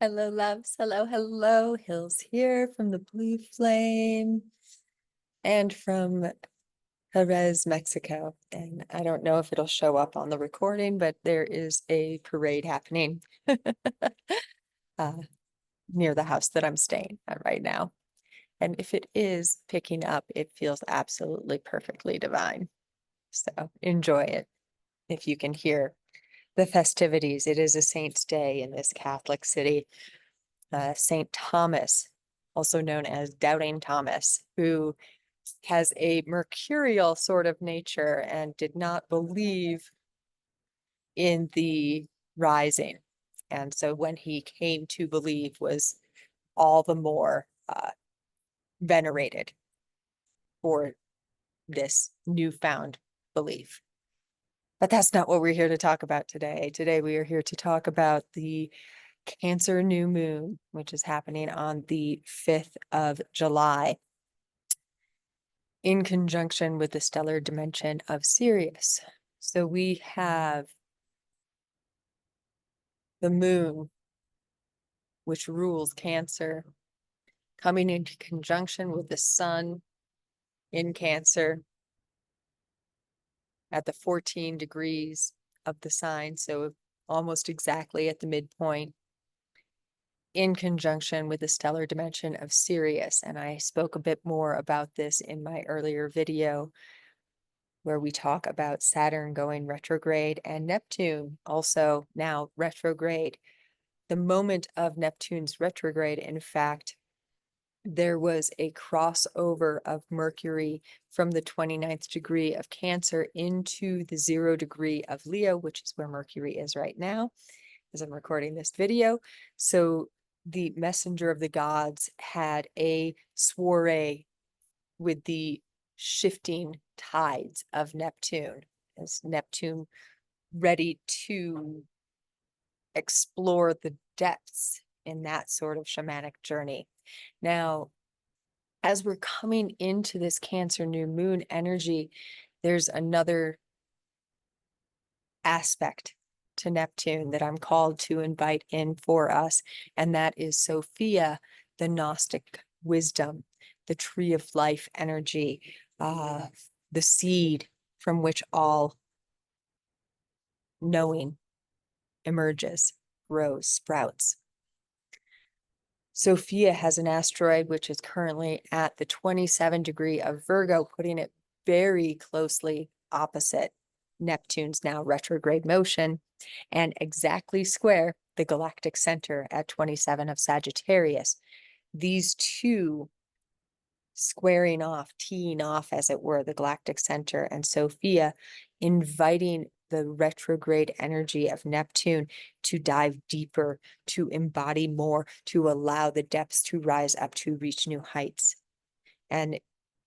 Hello, loves. Hello, hello. Hills here from the Blue Flame and from Jerez, Mexico. And I don't know if it'll show up on the recording, but there is a parade happening uh, near the house that I'm staying at right now. And if it is picking up, it feels absolutely perfectly divine. So enjoy it if you can hear the festivities. It is a saint's day in this Catholic city. Saint Thomas, also known as Doubting Thomas, who has a mercurial sort of nature and did not believe in the rising. And so when he came to believe was all the more venerated for this newfound belief. But that's not what we're here to talk about today. Today we are here to talk about the Cancer new moon, which is happening on the 5th of July in conjunction with the stellar dimension of Sirius. So we have the moon, which rules Cancer, coming into conjunction with the sun in Cancer at the 14 degrees of the sign, so almost exactly at the midpoint, in conjunction with the stellar dimension of Sirius. And I spoke a bit more about this in my earlier video, where we talk about Saturn going retrograde and Neptune also now retrograde. The moment of Neptune's retrograde, in fact, there was a crossover of Mercury from the 29th degree of Cancer into the 0 degree of Leo, which is where Mercury is right now as I'm recording this video. So the messenger of the gods had a soiree with the shifting tides of Neptune, as Neptune ready to explore the depths in that sort of shamanic journey. Now, as we're coming into this Cancer new moon energy, there's another aspect to Neptune that I'm called to invite in for us, and that is Sophia, the Gnostic wisdom, the tree of life energy, the seed from which all knowing emerges, grows, sprouts. Sophia has an asteroid which is currently at the 27 degree of Virgo, putting it very closely opposite Neptune's now retrograde motion, and exactly square the galactic center at 27 of Sagittarius. These two squaring off, teeing off, as it were, the galactic center, and Sophia inviting the retrograde energy of Neptune to dive deeper, to embody more, to allow the depths to rise up, to reach new heights. And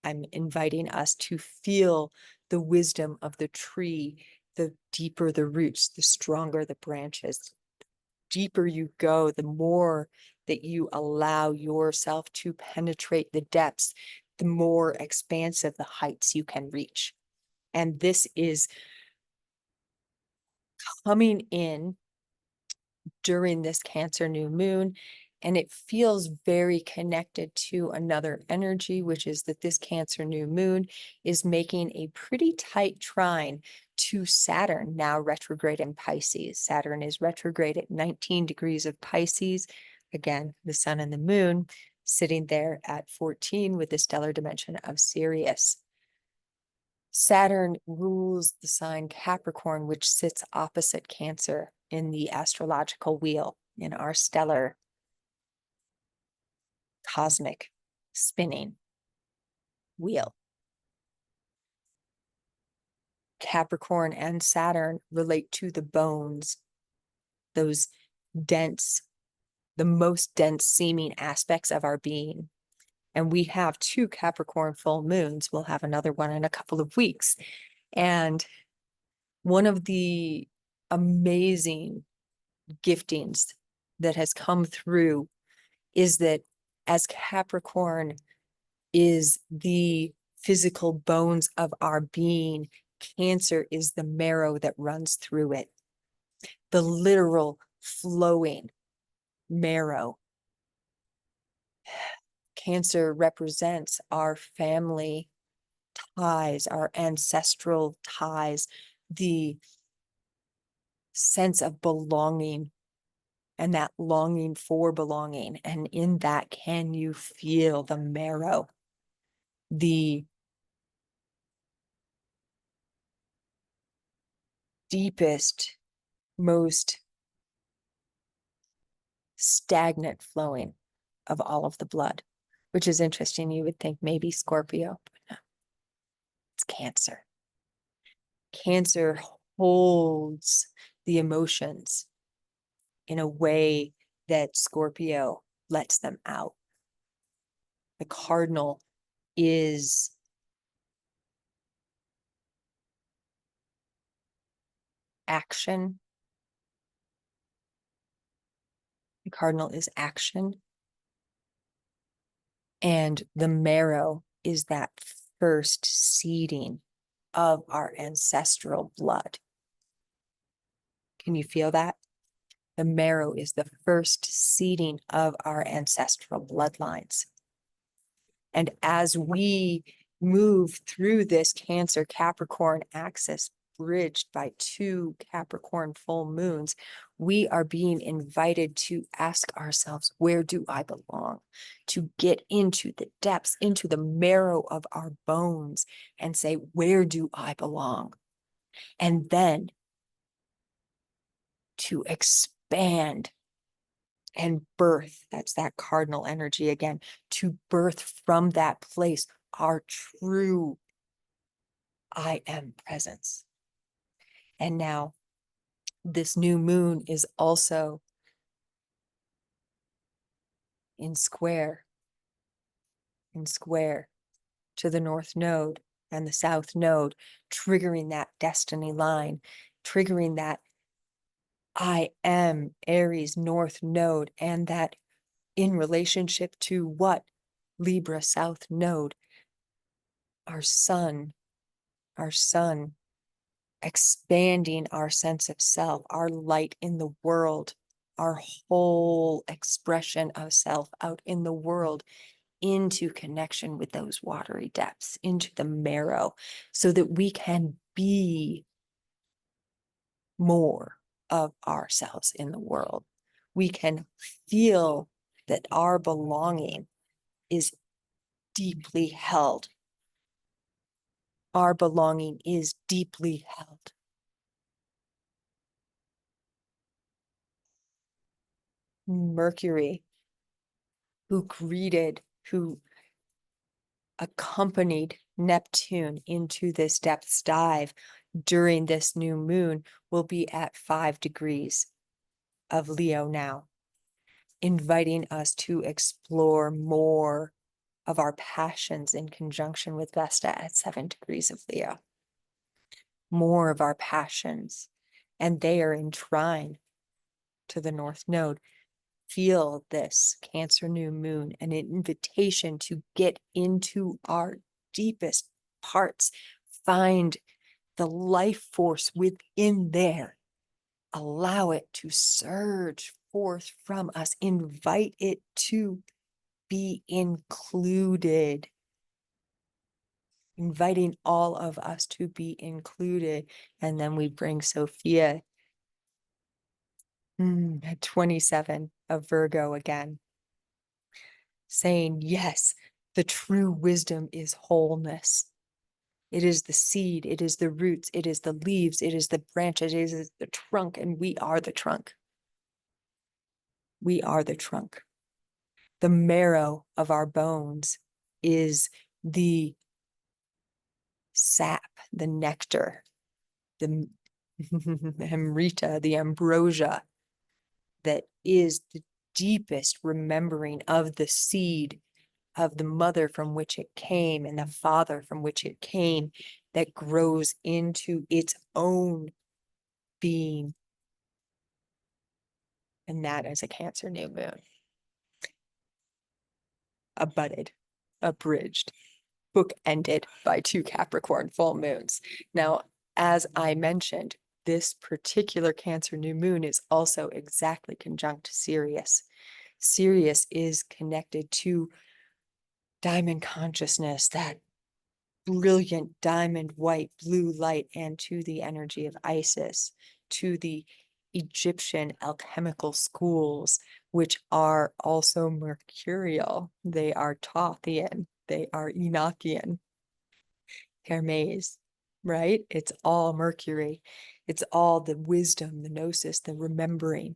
I'm inviting us to feel the wisdom of the tree. The deeper the roots, the stronger the branches. Deeper you go, the more that you allow yourself to penetrate the depths, the more expansive the heights you can reach. And this is coming in during this Cancer new moon, and it feels very connected to another energy, which is that this Cancer new moon is making a pretty tight trine to Saturn, now retrograde in Pisces. Saturn is retrograde at 19 degrees of Pisces. Again, the sun and the moon sitting there at 14 with the stellar dimension of Sirius. Saturn rules the sign Capricorn, which sits opposite Cancer in the astrological wheel, in our stellar cosmic spinning wheel. Capricorn and Saturn relate to the bones, those dense, the most dense seeming aspects of our being. And we have 2 Capricorn full moons. We'll have another one in a couple of weeks. And one of the amazing giftings that has come through is that as Capricorn is the physical bones of our being, Cancer is the marrow that runs through it, the literal flowing Marrow. Cancer represents our family ties, our ancestral ties, the sense of belonging and that longing for belonging. And in that, can you feel the marrow, the deepest, most stagnant flowing of all of the blood, which is interesting. You would think maybe Scorpio, but no, it's Cancer. Cancer holds the emotions in a way that Scorpio lets them out. The cardinal is action. The cardinal is action. And the marrow is that first seeding of our ancestral blood. Can you feel that? The marrow is the first seeding of our ancestral bloodlines. And as we move through this Cancer Capricorn axis, bridged by 2 Capricorn full moons, we are being invited to ask ourselves, where do I belong? To get into the depths, into the marrow of our bones and say, where do I belong? And then to expand and birth, that's that cardinal energy again, to birth from that place our true I am presence. And now this new moon is also in square to the North Node and the South Node, triggering that destiny line, triggering that I am Aries North Node, and that in relationship to what? Libra South Node, our sun, expanding our sense of self, our light in the world, our whole expression of self out in the world, into connection with those watery depths, into the marrow, so that we can be more of ourselves in the world. We can feel that our belonging is deeply held. Our belonging is deeply held. Mercury, who accompanied Neptune into this depths dive during this new moon, will be at 5 degrees of Leo now, inviting us to explore more of our passions in conjunction with Vesta at 7 degrees of Leo. More of our passions, and they are in trine to the North Node. Feel this Cancer new moon, an invitation to get into our deepest parts, find the life force within there, allow it to surge forth from us, invite it to be included, inviting all of us to be included. And then we bring Sophia at 27 of Virgo again, saying, yes, the true wisdom is wholeness. It is the seed, it is the roots, it is the leaves, it is the branches, it is the trunk, and we are the trunk. We are the trunk. The marrow of our bones is the sap, the nectar, the amrita, the ambrosia, that is the deepest remembering of the seed, of the mother from which it came and the father from which it came, that grows into its own being. And that is a Cancer new moon. Abutted, abridged, bookended by 2 Capricorn full moons. Now, as I mentioned, this particular Cancer new moon is also exactly conjunct Sirius. Sirius is connected to diamond consciousness, that brilliant diamond white blue light, and to the energy of Isis, to the Egyptian alchemical schools, which are also mercurial. They are Tothian, they are Enochian, Hermes, right? It's all Mercury. It's all the wisdom, the gnosis, the remembering,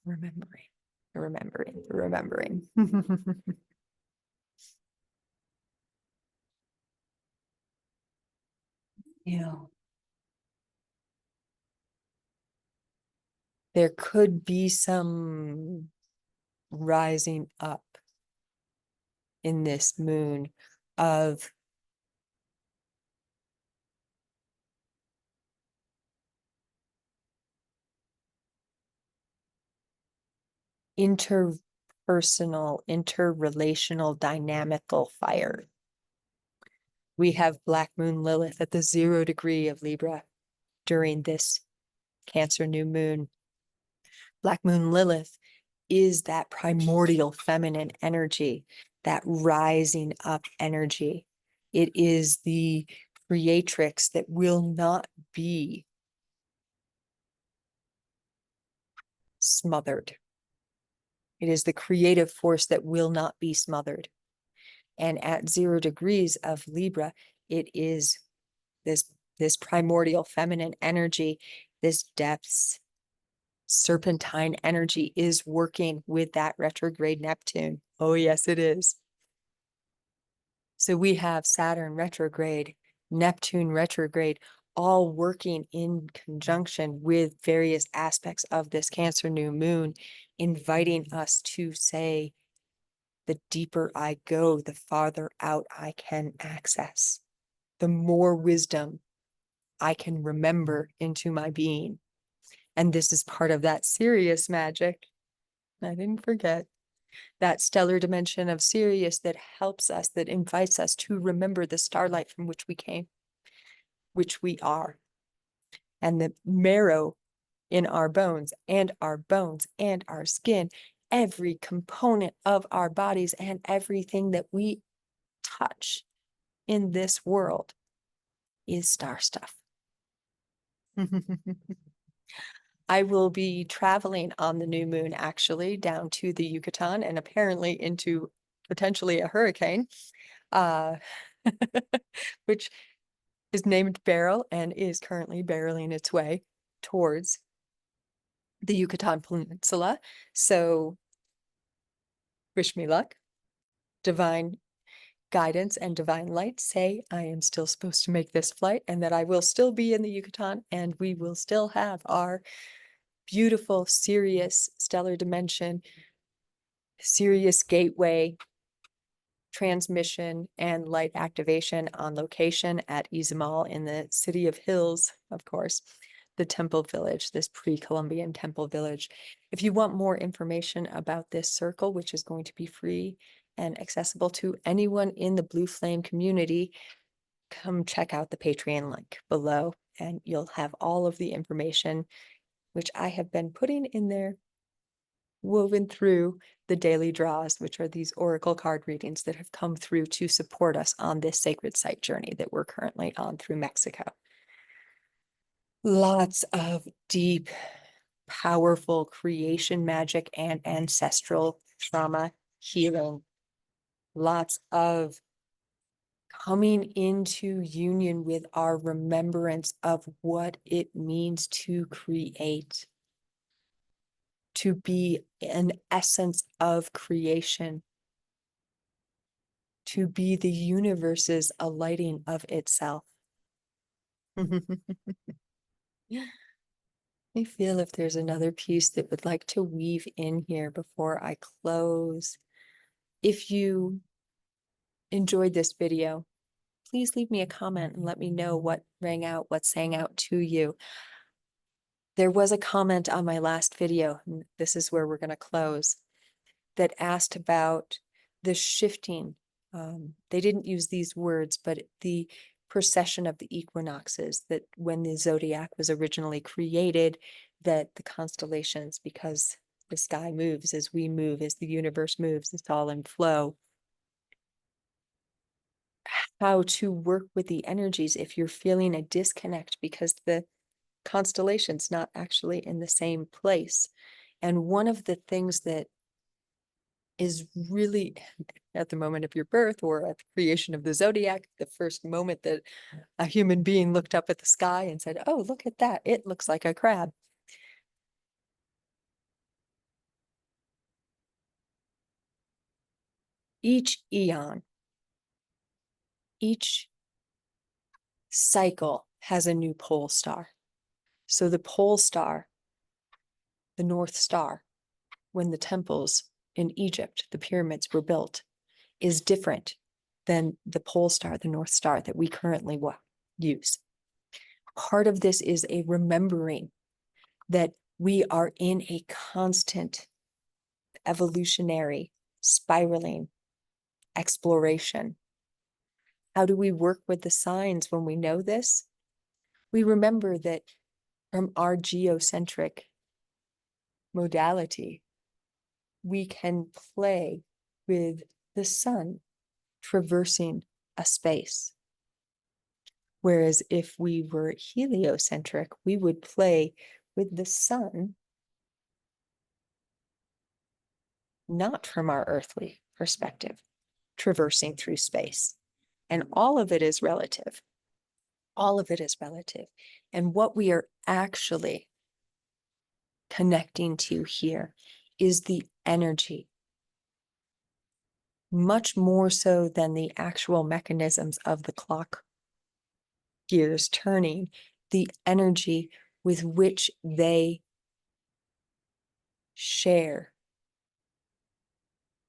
remembering, remembering, remembering. Yeah. There could be some rising up in this moon of interpersonal, interrelational, dynamical fire. We have Black Moon Lilith at the 0 degree of Libra during this Cancer new moon. Black Moon Lilith is that primordial feminine energy, that rising up energy. It is the creatrix that will not be smothered. It is the creative force that will not be smothered. And at 0 degrees of Libra, it is this primordial feminine energy, this depths, serpentine energy is working with that retrograde Neptune. Oh, yes, it is. So we have Saturn retrograde, Neptune retrograde, all working in conjunction with various aspects of this Cancer new moon, inviting us to say, the deeper I go, the farther out I can access, the more wisdom I can remember into my being. And this is part of that Sirius magic. I didn't forget that stellar dimension of Sirius that helps us, that invites us to remember the starlight from which we came, which we are, and the marrow in our bones and our skin, every component of our bodies and everything that we touch in this world is star stuff. I will be traveling on the new moon, actually, down to the Yucatan and apparently into potentially a hurricane, uh, which is named Beryl and is currently barreling its way towards the Yucatan Peninsula. So wish me luck. Divine guidance and divine light say I am still supposed to make this flight and that I will still be in the Yucatan and we will still have our beautiful Sirius stellar dimension, Sirius gateway transmission and light activation on location at Izamal in the City of Hills, of course, the temple village, this pre-Columbian temple village. If you want more information about this circle, which is going to be free and accessible to anyone in the Blue Flame community, come check out the Patreon link below and you'll have all of the information which I have been putting in there, woven through the daily draws, which are these oracle card readings that have come through to support us on this sacred site journey that we're currently on through Mexico. Lots of deep, powerful creation magic and ancestral trauma healing. Lots of coming into union with our remembrance of what it means to create, to be an essence of creation, to be the universe's alighting of itself. I feel if there's another piece that would like to weave in here before I close. If you enjoyed this video, please leave me a comment and let me know what rang out, what sang out to you. There was a comment on my last video, and this is where we're going to close, that asked about the shifting. They didn't use these words, but the precession of the equinoxes, that when the zodiac was originally created, that the constellations, because the sky moves as we move, as the universe moves, it's all in flow. How to work with the energies if you're feeling a disconnect because the constellation's not actually in the same place. And one of the things that is really at the moment of your birth or at the creation of the zodiac, the first moment that a human being looked up at the sky and said, "Oh, look at that. It looks like a crab." Each eon, each cycle has a new pole star. So the pole star, the North Star, when the temples in Egypt, the pyramids were built, is different than the pole star, the North Star that we currently use. Part of this is a remembering that we are in a constant evolutionary, spiraling exploration. How do we work with the signs when we know this? We remember that from our geocentric modality, we can play with the sun traversing a space. Whereas if we were heliocentric, we would play with the sun not from our earthly perspective, traversing through space. And all of it is relative. All of it is relative. And what we are actually connecting to here is the energy, much more so than the actual mechanisms of the clock gears turning, the energy with which they share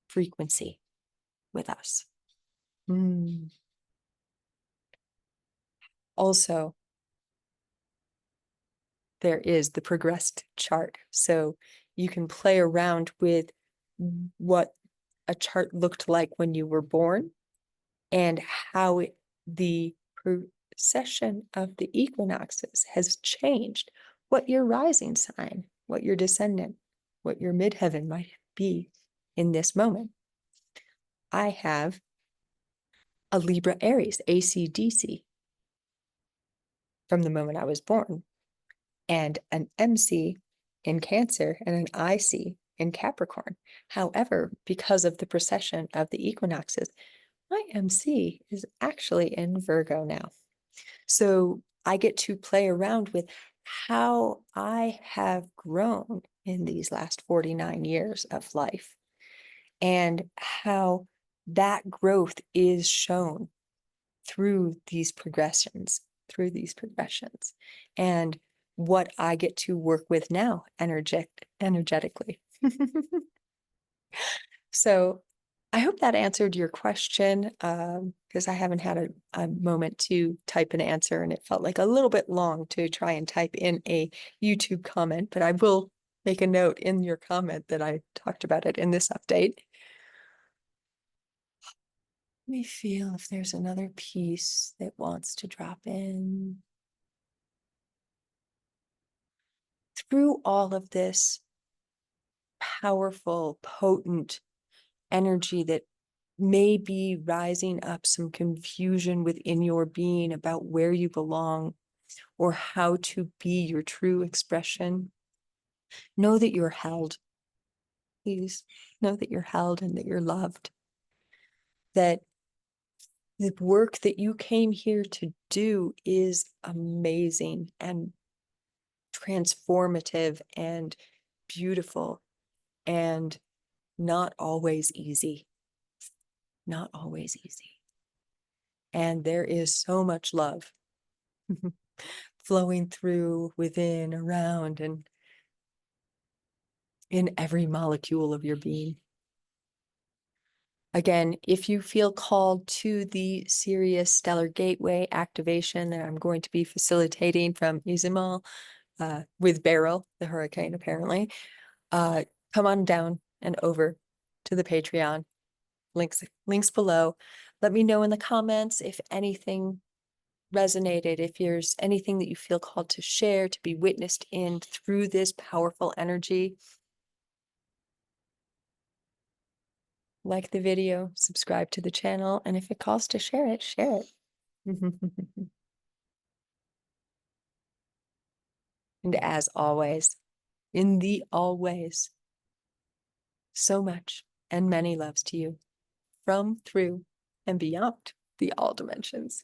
frequency with us. Also, there is the progressed chart. So you can play around with what a chart looked like when you were born and how the precession of the equinoxes has changed what your rising sign, what your descendant, what your midheaven might be in this moment. I have a Libra Aries, AC/DC, from the moment I was born, and an MC in Cancer and an IC in Capricorn. However, because of the precession of the equinoxes, my MC is actually in Virgo now. So I get to play around with how I have grown in these last 49 years of life and how that growth is shown through these progressions, and what I get to work with now energetically. So I hope that answered your question, because I haven't had a moment to type an answer and it felt like a little bit long to try and type in a YouTube comment, but I will make a note in your comment that I talked about it in this update. Let me feel if there's another piece that wants to drop in. Through all of this powerful, potent energy that may be rising up some confusion within your being about where you belong or how to be your true expression, know that you're held. Please know that you're held and that you're loved. That the work that you came here to do is amazing and transformative and beautiful and not always easy. Not always easy. And there is so much love flowing through, within, around, and in every molecule of your being. Again, if you feel called to the Sirius Stellar Gateway activation that I'm going to be facilitating from Izumal with Beryl, the hurricane, apparently, come on down and over to the Patreon. Links below. Let me know in the comments if anything resonated, if there's anything that you feel called to share, to be witnessed in through this powerful energy, like the video, subscribe to the channel, and if it calls to share it, share it. And as always, in the always, so much and many loves to you from, through, and beyond the all dimensions.